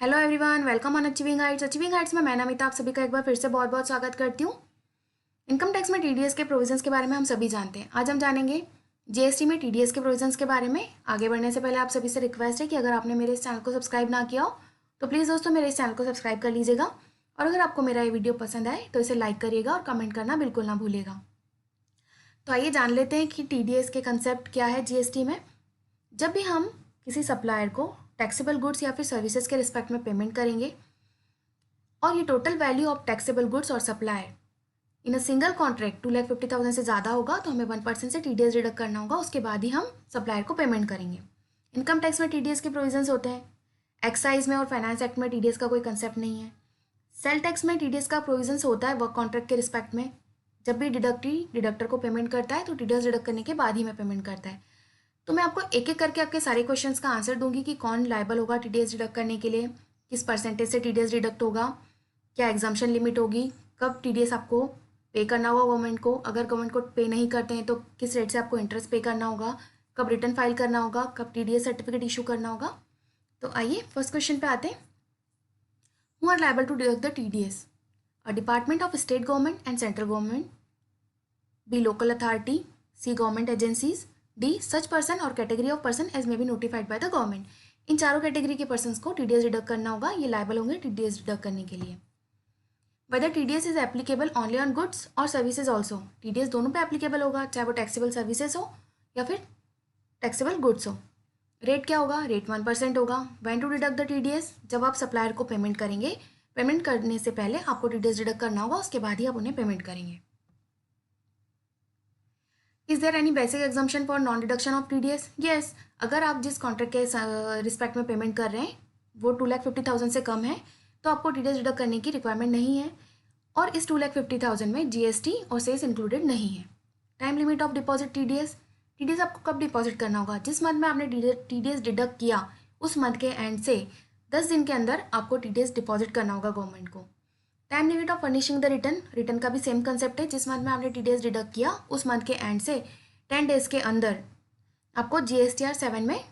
Hello everyone, welcome on achieving Heights. Achieving Heights में मैं नमिता आप सभी का एक बार फिर से बहुत बहुत स्वागत करती हूँ। इनकम टैक्स में टीडीएस के प्रोविजंस के बारे में हम सभी जानते हैं। आज हम जानेंगे जीएसटी में टीडीएस के प्रोविजंस के बारे में। आगे बढ़ने से पहले आप सभी से रिक्वेस्ट है कि अगर आपने मेरे इस चैनल को सब्सक्राइब ना किया हो तो प्लीज़ दोस्तों मेरे इस चैनल को सब्सक्राइब कर लीजिएगा। और अगर आपको मेरा ये वीडियो पसंद आए तो इसे लाइक करिएगा और कमेंट करना बिल्कुल ना भूलिएगा। तो आइए जान लेते हैं कि टीडीएस के कंसेप्ट क्या है जीएसटी में। जब भी हम किसी सप्लायर को टैक्सेबल गुड्स या फिर सर्विसेज के रिस्पेक्ट में पेमेंट करेंगे और ये total value of taxable goods और supplier in a single contract 2,50,000 से ज़्यादा होगा तो हमें 1% से टीडीएस डिडक्ट करना होगा। उसके बाद ही हम सप्लायर को पेमेंट करेंगे। इनकम टैक्स में टीडीएस के प्रोविजंस होते हैं। एक्साइज में और फाइनेंस एक्ट में टीडीएस का कोई कंसेप्ट नहीं है। सेल टैक्स में टीडीएस का प्रोविजंस होता है वर्क कॉन्ट्रैक्ट के रिस्पेक्ट में। जब भी डिडक्टर को पेमेंट करता है तो टीडीएस डिडक्ट करने के बाद ही में पेमेंट करता है। तो मैं आपको एक एक करके आपके सारे क्वेश्चंस का आंसर दूंगी कि कौन लायबल होगा टीडीएस डिडक्ट करने के लिए, किस परसेंटेज से टीडीएस डिडक्ट होगा, क्या एग्जाम्पशन लिमिट होगी, कब टीडीएस आपको पे करना होगा गवर्नमेंट को, अगर गवर्नमेंट को पे नहीं करते हैं तो किस रेट से आपको इंटरेस्ट पे करना होगा, कब रिटर्न फाइल करना होगा, कब टीडीएस सर्टिफिकेट इशू करना होगा। तो आइए फर्स्ट क्वेश्चन पे आते हैं। Who are liable to deduct the TDS? A department of state government and central government, B local authority, C government agencies, D such person और category of person as may be notified by the government. इन चारों कैटेगरी के person को TDS deduct करना होगा। ये liable होंगे टीडीएस डिडक्ट करने के लिए। Whether TDS is applicable only on goods और सर्विसेज ऑल्सो। टीडीएस दोनों पे एप्लीकेबल होगा, चाहे वो टैक्सेबल सर्विसेज हो या फिर टैक्सेबल गुड्स हो। रेट क्या होगा? रेट 1% होगा। When to deduct the TDS? जब आप सप्लायर को पेमेंट करेंगे, पेमेंट करने से पहले आपको टीडीएस डिडक्ट करना होगा, उसके बाद ही आप उन्हें पेमेंट करेंगे। Is there any basic exemption for non deduction of TDS? Yes. अगर आप जिस कॉन्ट्रैक्ट के रिस्पेक्ट में पेमेंट कर रहे हैं वो 2,50,000 से कम है तो आपको टीडीएस डिडक्ट करने की रिक्वायरमेंट नहीं है। और इस 2,50,000 में जीएसटी और सेस इंक्लूडेड नहीं है। Time limit of deposit TDS? TDS आपको कब डिपॉजिट करना होगा? जिस मंथ में आपने टीडीएस डिडक्ट किया उस मंथ के एंड से 10 दिन के अंदर आपको टीडीएस डिपॉजिट करना होगा गवर्नमेंट को। Time limit of furnishing the return? Return का भी सेम कंसेप्ट है। जिस मंथ में आपने टीडीएस डिडक्ट किया उस मंथ के एंड से 10 डेज के अंदर आपको जीएसटीआर 7 में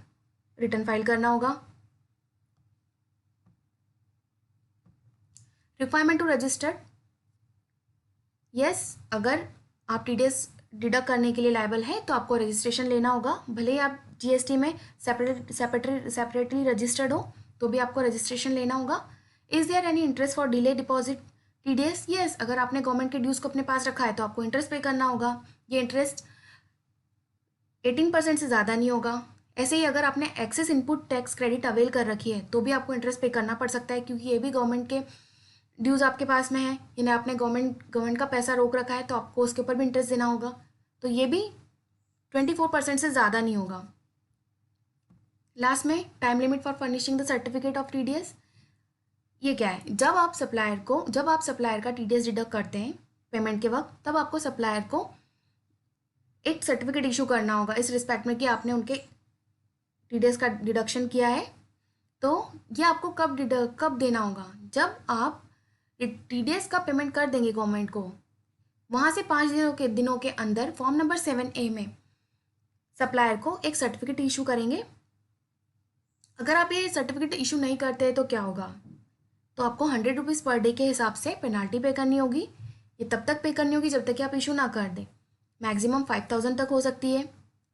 रिटर्न फाइल करना होगा। Requirement to register? यस, अगर आप टीडीएस डिडक्ट करने के लिए लायबल है तो आपको रजिस्ट्रेशन लेना होगा। भले ही आप जीएसटी में सेपरेटली रजिस्टर्ड हो तो भी आपको रजिस्ट्रेशन लेना होगा। Is there any interest for delay deposit TDS? Yes, अगर आपने गवर्नमेंट के ड्यूज़ को अपने पास रखा है तो आपको इंटरेस्ट पे करना होगा। ये इंटरेस्ट 18% से ज़्यादा नहीं होगा। ऐसे ही अगर आपने excess input tax credit avail कर रखी है तो भी आपको इंटरेस्ट पे करना पड़ सकता है, क्योंकि ये भी गवर्नमेंट के ड्यूज़ आपके पास में है। यानी आपने गवर्नमेंट का पैसा रोक रखा है तो आपको उसके ऊपर भी इंटरेस्ट देना होगा। तो ये भी 24% से ज़्यादा नहीं होगा। लास्ट में time limit for furnishing the certificate of TDS. ये क्या है? जब आप सप्लायर का टीडीएस डिडक्ट करते हैं पेमेंट के वक्त, तब आपको सप्लायर को एक सर्टिफिकेट इशू करना होगा इस रिस्पेक्ट में कि आपने उनके टीडीएस का डिडक्शन किया है। तो ये आपको कब देना होगा? जब आप टीडीएस का पेमेंट कर देंगे गवर्नमेंट को, वहाँ से 5 दिनों के अंदर फॉर्म नंबर 7A में सप्लायर को एक सर्टिफिकेट इशू करेंगे। अगर आप ये सर्टिफिकेट इशू नहीं करते तो क्या होगा? तो आपको 100 रुपीज़ पर डे के हिसाब से पेनाल्टी पे करनी होगी। ये तब तक पे करनी होगी जब तक कि आप इशू ना कर दें। मैक्सिमम 5,000 तक हो सकती है।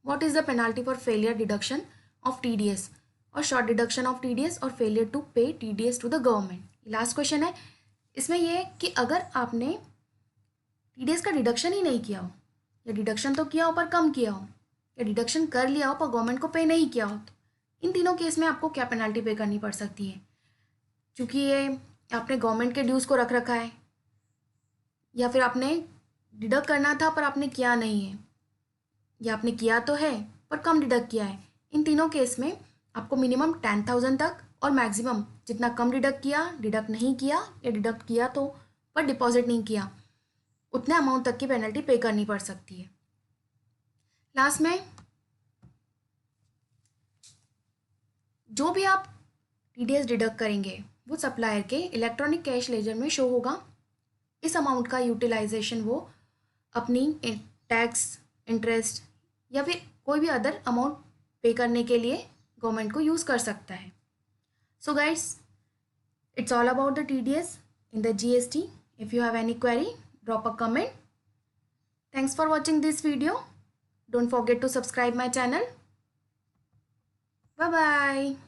What is the penalty for failure deduction of TDS और शॉर्ट डिडक्शन ऑफ टीडीएस और failure to pay TDS to the government? Last question है। इसमें यह है कि अगर आपने टीडीएस का डिडक्शन ही नहीं किया हो, या डिडक्शन तो किया हो पर कम किया हो, या डिडक्शन कर लिया हो पर गवर्नमेंट को पे नहीं किया हो, तो इन तीनों केस में आपको क्या पेनाल्टी पे करनी पड़ सकती है? क्योंकि ये आपने गवर्नमेंट के ड्यूज़ को रख रखा है, या फिर आपने डिडक्ट करना था पर आपने किया नहीं है, या आपने किया तो है पर कम डिडक्ट किया है। इन तीनों केस में आपको मिनिमम 10,000 तक और मैक्सिमम जितना कम डिडक्ट किया, डिडक्ट नहीं किया या डिडक्ट किया तो पर डिपॉजिट नहीं किया, उतने अमाउंट तक की पेनल्टी पे करनी पड़ सकती है। लास्ट में जो भी आप टीडीएस डिडक्ट करेंगे वो सप्लायर के इलेक्ट्रॉनिक कैश लेजर में शो होगा। इस अमाउंट का यूटिलाइजेशन वो अपनी टैक्स, इंटरेस्ट या फिर कोई भी अदर अमाउंट पे करने के लिए गवर्नमेंट को यूज़ कर सकता है। सो guides, It's all about the TDS in the GST. If you have any query, drop a comment. Thanks for watching this video. Don't forget to subscribe my channel. Bye bye.